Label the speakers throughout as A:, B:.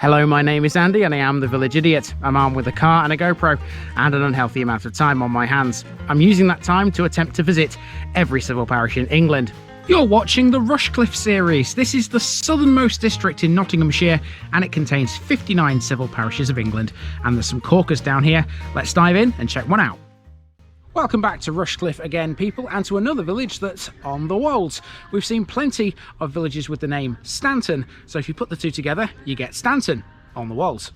A: Hello, my name is Andy and I am the Village Idiot. I'm armed with a car and a GoPro and an unhealthy amount of time on my hands. I'm using that time to attempt to visit every civil parish in England. You're watching the Rushcliffe series. This is the southernmost district in Nottinghamshire and it contains 59 civil parishes of England. And there's some corkers down here. Let's dive in and check one out. Welcome back to Rushcliffe again, people, and to another village that's on the Wolds. We've seen plenty of villages with the name Stanton, so if you put the two together, you get Stanton on the Wolds.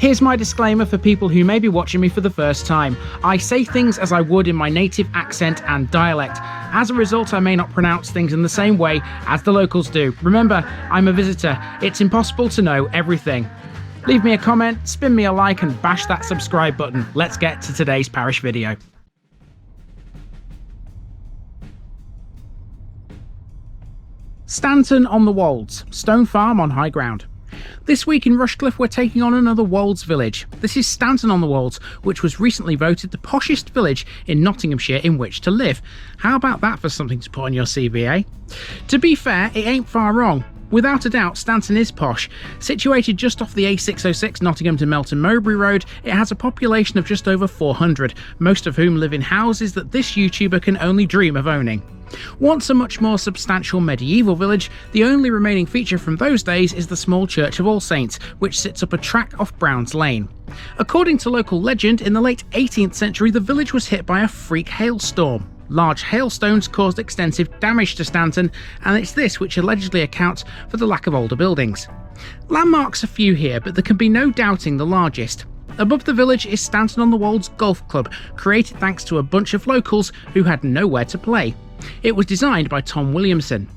A: Here's my disclaimer for people who may be watching me for the first time. I say things as I would in my native accent and dialect. As a result, I may not pronounce things in the same way as the locals do. Remember, I'm a visitor. It's impossible to know everything. Leave me a comment, spin me a like and bash that subscribe button. Let's get to today's parish video. Stanton on the Wolds, stone farm on high ground. This week in Rushcliffe we're taking on another Wolds village. This is Stanton on the Wolds, which was recently voted the poshest village in Nottinghamshire in which to live. How about that for something to put on your CV, eh? To be fair, it ain't far wrong. Without a doubt, Stanton is posh. Situated just off the A606 Nottingham to Melton Mowbray road, it has a population of just over 400, most of whom live in houses that this YouTuber can only dream of owning. Once a much more substantial medieval village, the only remaining feature from those days is the small Church of All Saints, which sits up a track off Brown's Lane. According to local legend, in the late 18th century the village was hit by a freak hailstorm. Large hailstones caused extensive damage to Stanton, and it's this which allegedly accounts for the lack of older buildings. Landmarks are few here, but there can be no doubting the largest. Above the village is Stanton on the Wolds Golf Club, created thanks to a bunch of locals who had nowhere to play. It was designed by Tom Williamson.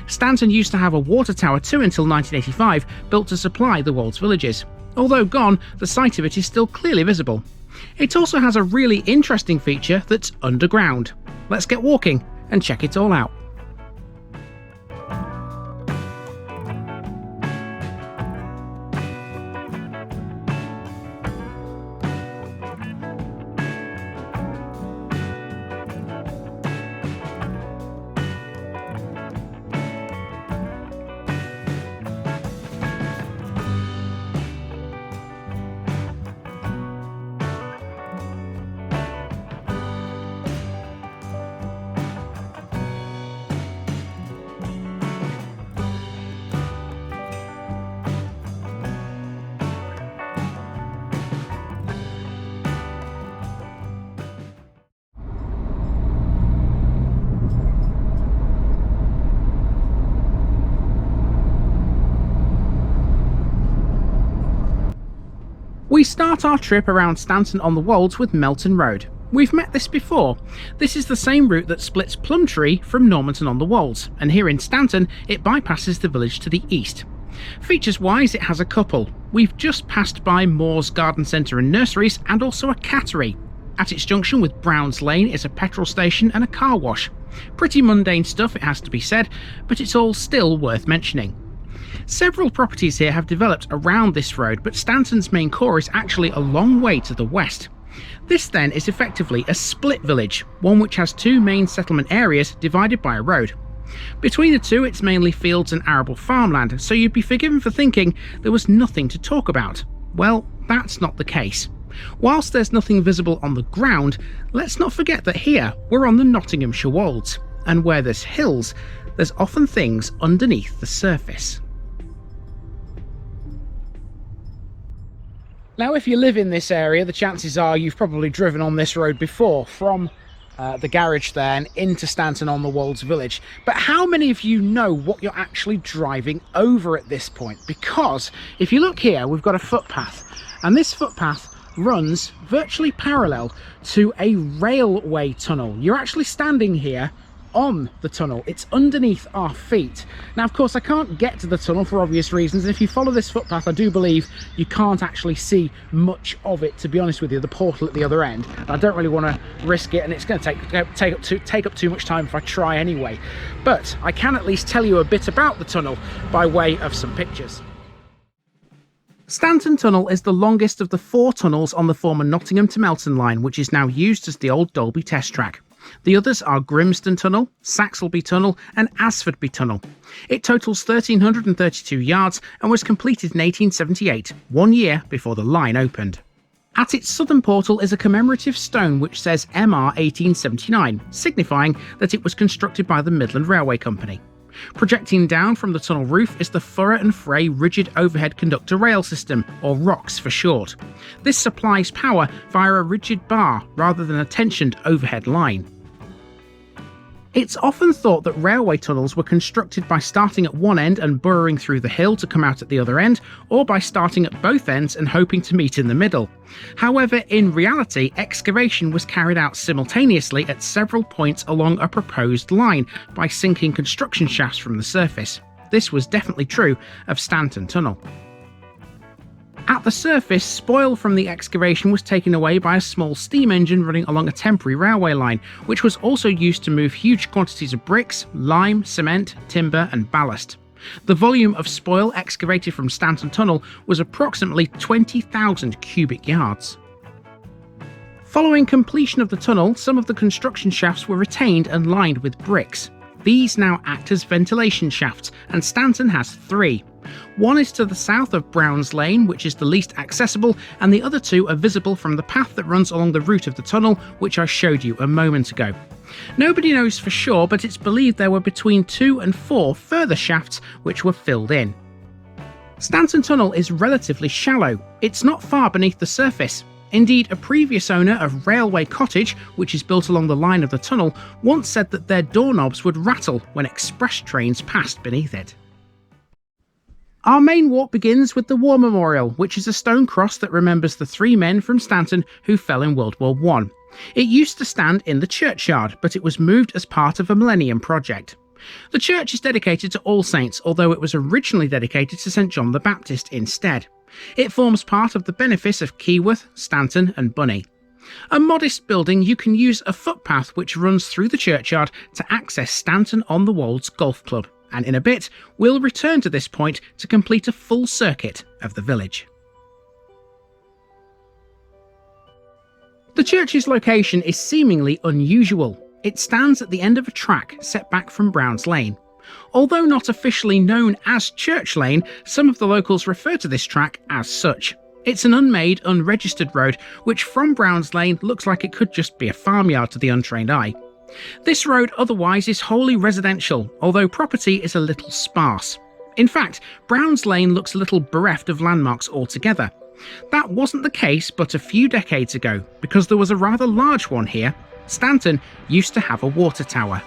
A: Stanton used to have a water tower too until 1985, built to supply the Wolds villages. Although gone, the site of it is still clearly visible. It also has a really interesting feature that's underground. Let's get walking and check it all out. We start our trip around Stanton on the Wolds with Melton Road. We've met this before. This is the same route that splits Plumtree from Normanton on the Wolds, and here in Stanton it bypasses the village to the east. Features wise, it has a couple. We've just passed by Moore's Garden Centre and Nurseries and also a cattery. At its junction with Brown's Lane is a petrol station and a car wash. Pretty mundane stuff, it has to be said, but it's all still worth mentioning. Several properties here have developed around this road, but Stanton's main core is actually a long way to the west. This then is effectively a split village, one which has two main settlement areas divided by a road. Between the two it's mainly fields and arable farmland, so you'd be forgiven for thinking there was nothing to talk about. Well, that's not the case. Whilst there's nothing visible on the ground, let's not forget that here we're on the Nottinghamshire Wolds, and where there's hills, there's often things underneath the surface. Now, if you live in this area, the chances are you've probably driven on this road before from the garage there and into Stanton on the Wolds village. But how many of you know what you're actually driving over at this point? Because if you look here, we've got a footpath, and this footpath runs virtually parallel to a railway tunnel. You're actually standing here on the tunnel. It's underneath our feet. Now, of course, I can't get to the tunnel for obvious reasons. If you follow this footpath, I do believe you can't actually see much of it, to be honest with you, the portal at the other end. I don't really want to risk it, and it's going to take up too much time if I try anyway. But I can at least tell you a bit about the tunnel by way of some pictures. Stanton Tunnel is the longest of the 4 tunnels on the former Nottingham to Melton line, which is now used as the old Dolby test track. The others are Grimston Tunnel, Saxelby Tunnel and Asfordby Tunnel. It totals 1,332 yards and was completed in 1878, 1 year before the line opened. At its southern portal is a commemorative stone which says MR 1879, signifying that it was constructed by the Midland Railway Company. Projecting down from the tunnel roof is the Furrer and Frey Rigid Overhead Conductor Rail System, or ROCS for short. This supplies power via a rigid bar rather than a tensioned overhead line. It's often thought that railway tunnels were constructed by starting at one end and burrowing through the hill to come out at the other end, or by starting at both ends and hoping to meet in the middle. However, in reality, excavation was carried out simultaneously at several points along a proposed line by sinking construction shafts from the surface. This was definitely true of Stanton Tunnel. At the surface, spoil from the excavation was taken away by a small steam engine running along a temporary railway line, which was also used to move huge quantities of bricks, lime, cement, timber and ballast. The volume of spoil excavated from Stanton Tunnel was approximately 20,000 cubic yards. Following completion of the tunnel, some of the construction shafts were retained and lined with bricks. These now act as ventilation shafts, and Stanton has 3. One is to the south of Brown's Lane, which is the least accessible, and the other 2 are visible from the path that runs along the route of the tunnel, which I showed you a moment ago. Nobody knows for sure, but it's believed there were between 2 and 4 further shafts which were filled in. Stanton Tunnel is relatively shallow. It's not far beneath the surface. Indeed, a previous owner of Railway Cottage, which is built along the line of the tunnel, once said that their doorknobs would rattle when express trains passed beneath it. Our main walk begins with the War Memorial, which is a stone cross that remembers the 3 men from Stanton who fell in World War I. It used to stand in the churchyard, but it was moved as part of a Millennium project. The church is dedicated to All Saints, although it was originally dedicated to St John the Baptist instead. It forms part of the benefice of Keyworth, Stanton and Bunny. A modest building, you can use a footpath which runs through the churchyard to access Stanton on the Wolds Golf Club, and in a bit we'll return to this point to complete a full circuit of the village. The church's location is seemingly unusual. It stands at the end of a track set back from Brown's Lane. Although not officially known as Church Lane, some of the locals refer to this track as such. It's an unmade, unregistered road which from Brown's Lane looks like it could just be a farmyard to the untrained eye. This road otherwise is wholly residential, although property is a little sparse. In fact, Brown's Lane looks a little bereft of landmarks altogether. That wasn't the case but a few decades ago, because there was a rather large one here. Stanton used to have a water tower.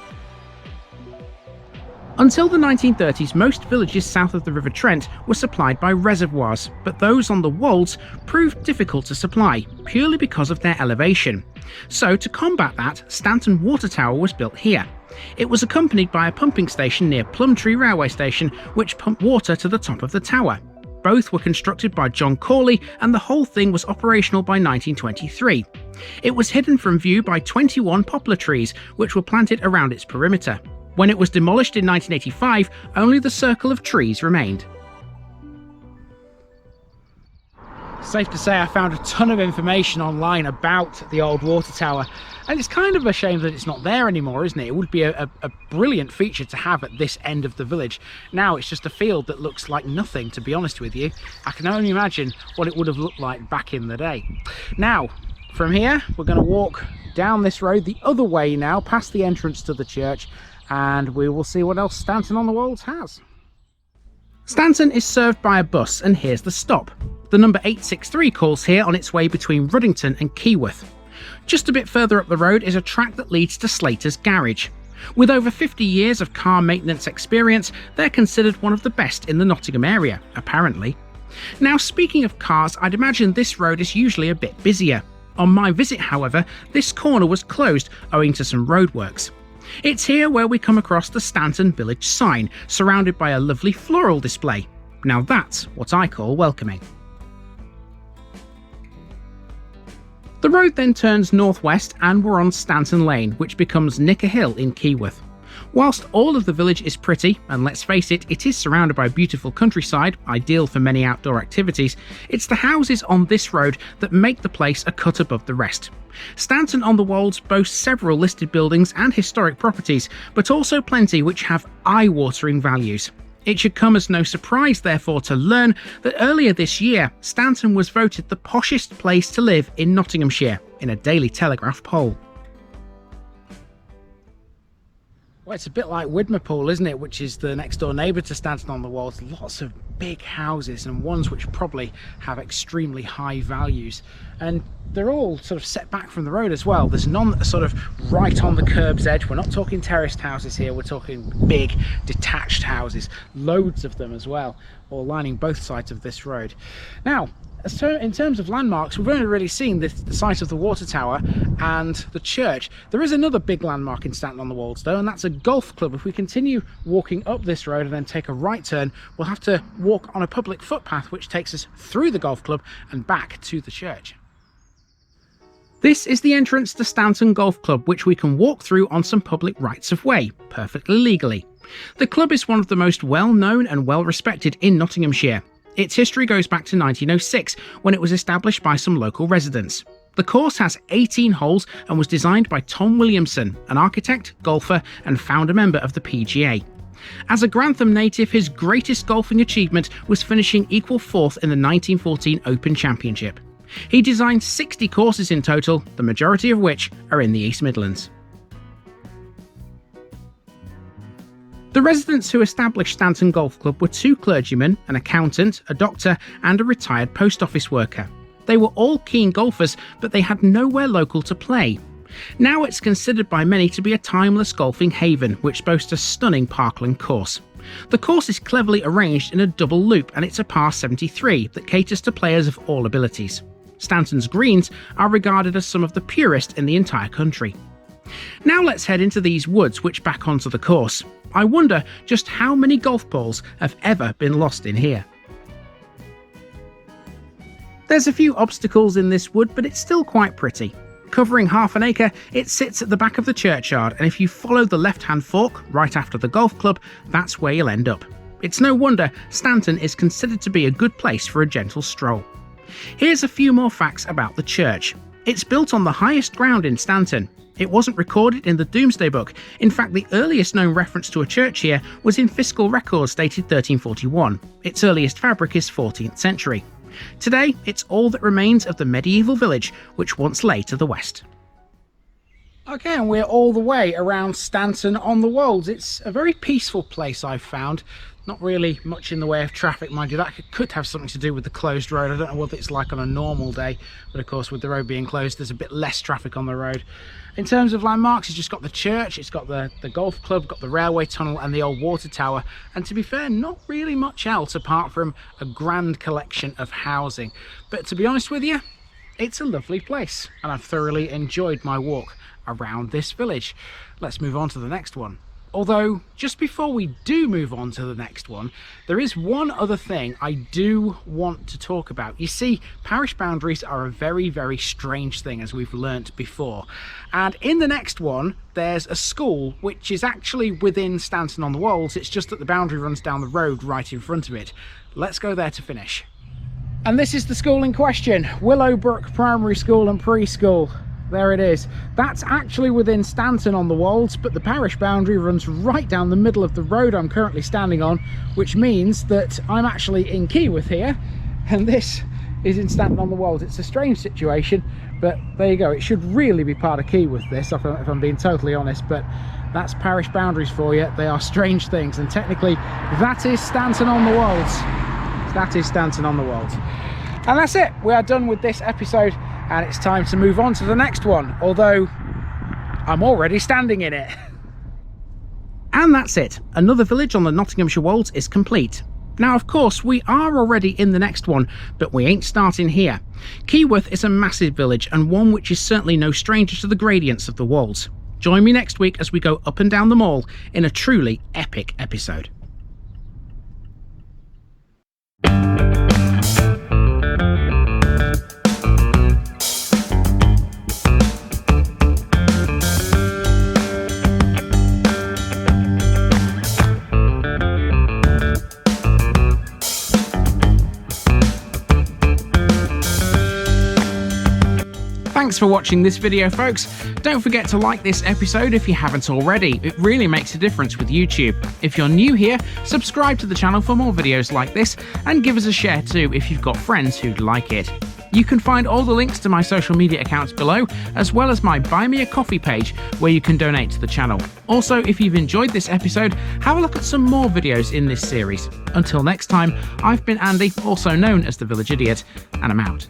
A: Until the 1930s, most villages south of the River Trent were supplied by reservoirs, but those on the Wolds proved difficult to supply, purely because of their elevation. So to combat that, Stanton Water Tower was built here. It was accompanied by a pumping station near Plumtree Railway Station, which pumped water to the top of the tower. Both were constructed by John Corley, and the whole thing was operational by 1923. It was hidden from view by 21 poplar trees, which were planted around its perimeter. When it was demolished in 1985, only the circle of trees remained. Safe to say I found a ton of information online about the old water tower, and it's kind of a shame that it's not there anymore, isn't it? It would be a brilliant feature to have at this end of the village. Now it's just a field that looks like nothing, to be honest with you. I can only imagine what it would have looked like back in the day. Now, from here, we're going to walk down this road the other way now, past the entrance to the church, and we will see what else Stanton on the Wolds has. Stanton is served by a bus, and here's the stop. The number 863 calls here on its way between Ruddington and Keyworth. Just a bit further up the road is a track that leads to Slater's Garage. With over 50 years of car maintenance experience, they're considered one of the best in the Nottingham area, apparently. Now, speaking of cars, I'd imagine this road is usually a bit busier. On my visit, however, this corner was closed owing to some roadworks. It's here where we come across the Stanton village sign, surrounded by a lovely floral display. Now that's what I call welcoming. The road then turns northwest and we're on Stanton Lane, which becomes Nicker Hill in Keyworth. Whilst all of the village is pretty, and let's face it, it is surrounded by beautiful countryside, ideal for many outdoor activities, it's the houses on this road that make the place a cut above the rest. Stanton on the Wolds boasts several listed buildings and historic properties, but also plenty which have eye-watering values. It should come as no surprise, therefore, to learn that earlier this year, Stanton was voted the poshest place to live in Nottinghamshire in a Daily Telegraph poll. Well, it's a bit like Widmerpool, isn't it, which is the next door neighbour to Stanton on the Wolds. Lots of big houses and ones which probably have extremely high values. And they're all sort of set back from the road as well. There's none that are sort of right on the curb's edge. We're not talking terraced houses here, we're talking big detached houses. Loads of them as well, all lining both sides of this road. Now, in terms of landmarks, we've only really seen the site of the water tower and the church. There is another big landmark in Stanton on the Wolds though, and that's a golf club. If we continue walking up this road and then take a right turn, we'll have to walk on a public footpath which takes us through the golf club and back to the church. This is the entrance to Stanton Golf Club, which we can walk through on some public rights of way, perfectly legally. The club is one of the most well-known and well-respected in Nottinghamshire. Its history goes back to 1906, when it was established by some local residents. The course has 18 holes and was designed by Tom Williamson, an architect, golfer and founder member of the PGA. As a Grantham native, his greatest golfing achievement was finishing equal fourth in the 1914 Open Championship. He designed 60 courses in total, the majority of which are in the East Midlands. The residents who established Stanton Golf Club were two clergymen, an accountant, a doctor and a retired post office worker. They were all keen golfers, but they had nowhere local to play. Now it's considered by many to be a timeless golfing haven, which boasts a stunning parkland course. The course is cleverly arranged in a double loop and it's a par 73 that caters to players of all abilities. Stanton's greens are regarded as some of the purest in the entire country. Now let's head into these woods which back onto the course. I wonder just how many golf balls have ever been lost in here. There's a few obstacles in this wood, but it's still quite pretty. Covering half an acre, it sits at the back of the churchyard, and if you follow the left-hand fork right after the golf club, that's where you'll end up. It's no wonder Stanton is considered to be a good place for a gentle stroll. Here's a few more facts about the church. It's built on the highest ground in Stanton. It wasn't recorded in the Domesday Book. In fact, the earliest known reference to a church here was in fiscal records dated 1341. Its earliest fabric is 14th century. Today, it's all that remains of the medieval village, which once lay to the west. Okay, and we're all the way around Stanton on the Wolds. It's a very peaceful place, I've found. Not really much in the way of traffic, mind you. That could have something to do with the closed road. I don't know what it's like on a normal day, but of course with the road being closed there's a bit less traffic on the road. In terms of landmarks, it's just got the church, it's got the golf club, got the railway tunnel and the old water tower, and to be fair, not really much else apart from a grand collection of housing. But to be honest with you, it's a lovely place and I've thoroughly enjoyed my walk around this village. Let's move on to the next one. Although, just before we do move on to the next one, there is one other thing I do want to talk about. You see, parish boundaries are a very, very strange thing, as we've learnt before. And in the next one, there's a school which is actually within Stanton on the Wolds. It's just that the boundary runs down the road right in front of it. Let's go there to finish. And this is the school in question, Willowbrook Primary School and Preschool. There it is. That's actually within Stanton on the Wolds, but the parish boundary runs right down the middle of the road I'm currently standing on, which means that I'm actually in Keyworth here, and this is in Stanton on the Wolds. It's a strange situation, but there you go. It should really be part of Keyworth, this, if I'm being totally honest, but that's parish boundaries for you. They are strange things, and technically that is Stanton on the Wolds. That is Stanton on the Wolds. And that's it. We are done with this episode. And it's time to move on to the next one, although I'm already standing in it. And that's it. Another village on the Nottinghamshire Wolds is complete. Now, of course, we are already in the next one, but we ain't starting here. Keyworth is a massive village and one which is certainly no stranger to the gradients of the Wolds. Join me next week as we go up and down the mall in a truly epic episode. Thanks for watching this video, folks. Don't forget to like this episode if you haven't already. It really makes a difference with YouTube. If you're new here, subscribe to the channel for more videos like this, and give us a share too if you've got friends who'd like it. You can find all the links to my social media accounts below, as well as my Buy Me a Coffee page where you can donate to the channel. Also, if you've enjoyed this episode, have a look at some more videos in this series. Until next time, I've been Andy, also known as the Village Idiot, and I'm out.